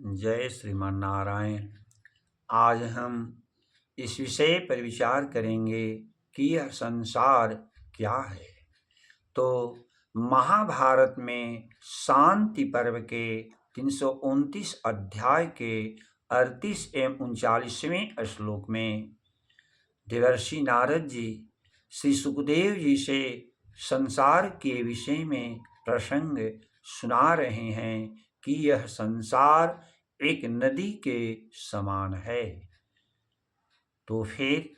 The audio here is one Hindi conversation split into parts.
जय श्रीमान नारायण। आज हम इस विषय पर विचार करेंगे कि यह संसार क्या है। तो महाभारत में शांति पर्व के 329 अध्याय के 38 एवं 39वें श्लोक में देवर्षि नारद जी श्री सुखदेव जी से संसार के विषय में प्रसंग सुना रहे हैं कि यह संसार एक नदी के समान है। तो फिर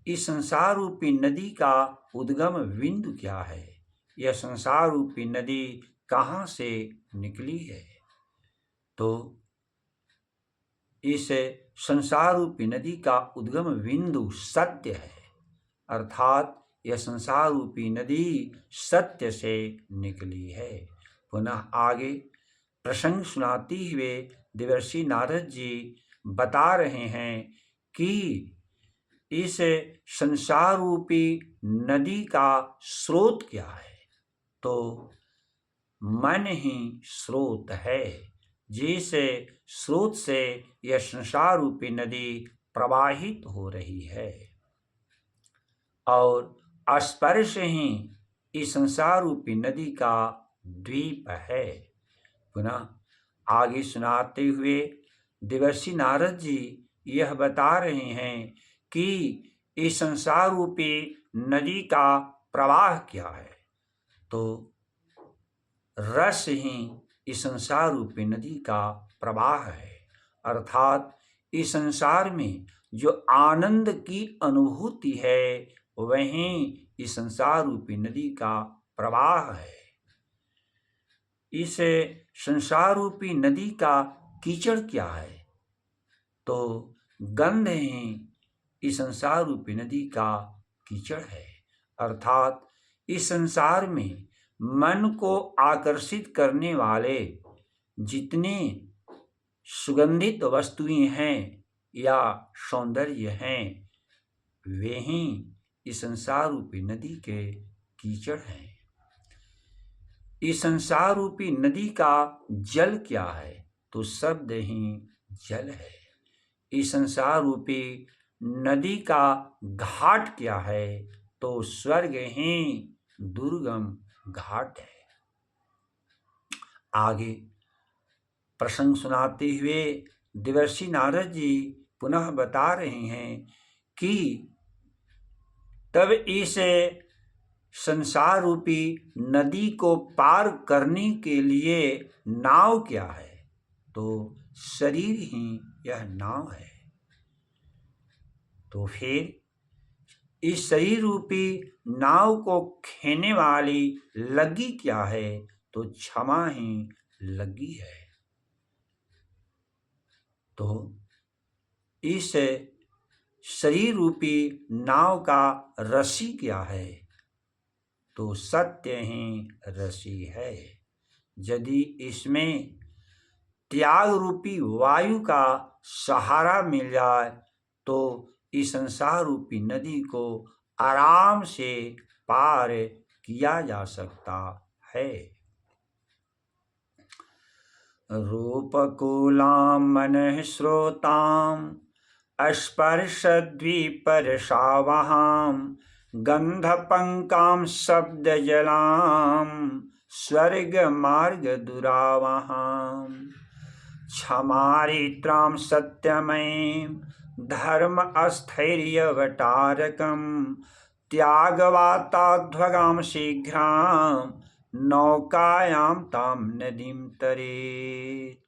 इस संसार रूपी नदी का उद्गम बिंदु क्या है? यह संसार रूपी नदी कहाँ से निकली है? तो इस संसार रूपी नदी का उद्गम बिंदु सत्य है, अर्थात यह संसार रूपी नदी सत्य से निकली है। पुनः आगे प्रसंग सुनाते हुए देवर्षि नारद जी बता रहे हैं कि इस संसार रूपी नदी का स्रोत क्या है। तो मन ही स्रोत है, जिस स्रोत से यह संसार रूपी नदी प्रवाहित हो रही है और स्पर्श ही इस संसार रूपी नदी का द्वीप है। पुनः आगे सुनाते हुए देवर्षि नारद जी यह बता रहे हैं कि इस संसार रूपी नदी का प्रवाह क्या है। तो रस ही इस संसार रूपी नदी का प्रवाह है, अर्थात इस संसार में जो आनंद की अनुभूति है वही इस संसार रूपी नदी का प्रवाह है। इस संसार रूपी नदी का कीचड़ क्या है? तो गंध ही इस संसार रूपी नदी का कीचड़ है, अर्थात इस संसार में मन को आकर्षित करने वाले जितने सुगंधित वस्तुएं हैं या सौंदर्य हैं वे ही इस संसार रूपी नदी के कीचड़ हैं। इस संसार रूपी नदी का जल क्या है? तो शब्द ही जल है। इस संसार रूपी नदी का घाट क्या है? तो स्वर्ग ही दुर्गम घाट है। आगे प्रसंग सुनाते हुए देवर्षि नारद जी पुनः बता रहे हैं कि तब इस संसार रूपी नदी को पार करने के लिए नाव क्या है? तो शरीर ही यह नाव है। तो फिर इस शरीर रूपी नाव को खेने वाली लग्गी क्या है? तो क्षमा ही लग्गी है। तो इस शरीर रूपी नाव का रस्सी क्या है? तो सत्य ही रस्सी है। यदि इसमें त्याग रूपी वायु का सहारा मिल जाए तो इस संसार रूपी नदी को आराम से पार किया जा सकता है। रूपकुलां मनः श्रोतां स्पर्शद्विपरसावहां गंधपंकां शब्दजलां स्वर्गमार्गदुरावहां क्षमारित्रां सत्यमयीं धर्मस्थैर्यवतारकं त्यागवाताध्वगां शीघ्रां नौकायां ताम नदीं तरेत्।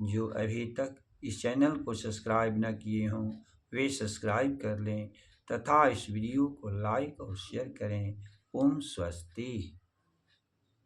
जो अभी तक इस चैनल को सब्सक्राइब न किए हों वे सब्सक्राइब कर लें तथा इस वीडियो को लाइक और शेयर करें। ओम स्वस्ति।